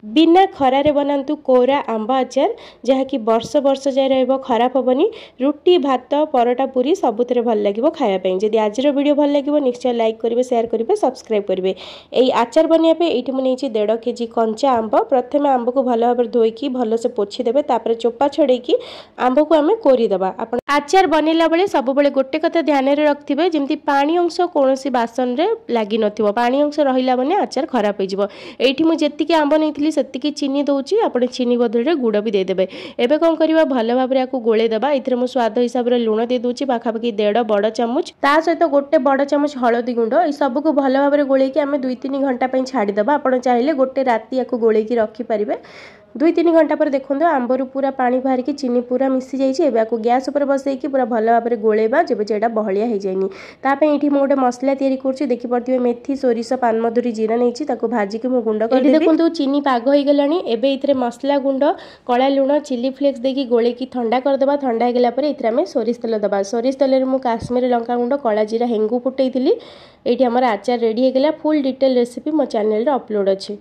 बिना खरारे बनातु कोरा आंब आचार जहाँकि वर्ष वर्ष जाए रहिबो खराब हेनी रुटी भात परोटा पूरी सबुथिरे भल लागिबो खाया पई। जदि आजिर वीडियो भल लागिबो निश्चय लाइक करिवे शेयर करिवे सब्सक्राइब करिवे। एई आचार बनिया पे एठी मु नेछि 1.5 केजी कंचा आंब। प्रथमे आंब को भल भाबरे धोईकी भल से पोछि देबे तापर चोपा छडेकी आंब को आमे कोरी देबा। आपण आचार बनेला बेले सब बेले गोटे कथा ध्यान रे रखथिबे जेमति पानी अंश कोनोसी बासन रे लागि नथिबो। पानी अंश रहिला माने आचार खराब होई जिवो। एठी मु जेतिके आंब नेइथिली सेतिकी चीनी दउची आपण चीनी बदल रे गुड़ भी दे देबे। एबे कोन करबा भल भाबरे आकु गोळे देबा। इथरे मु स्वाद हिसाब रे लूण दे दउची पाखापाखि 1.5 बड़ चामच ता सहित गोटे बड़ चामच हळदी गुंड ए सब को भल भाबरे गोळे की हमें 2-3 घंटा पई छाडी देबा। आपण चाहिले गोटे राती आकु गोळे की रखी परिबे। 2-3 घंटा पर देखो आंबर पूरा पानी बाहर की चीनी पूरा मिसी जाइए। गैस उपर बसैकी पूरा भल भाव में गोलेबा जब जेटा बहलिया हो जाएनि। तापे ये गोटे मसला तैयारी कर देखिपे मेथी सोरिष पान मधुरी जीरा नहीं भाजिकी मु गुंड कर देखो चीनी पाग हो गलानी। एबे इथरे मसला गुंड कला लुण चिली फ्लेक्स देकी गोले की ठंडा करदेबा। ठंडा हो गला इथरे आमे सोरिष तेल दबा। सोरिष तेल मु काश्मीरी लंका गुंड कला जीरा हेंगू फुटई थी। ये आमर आचार रेडी हो गला। फुल डिटेल रेसिपी मो चैनल रे अपलोड अच्छे।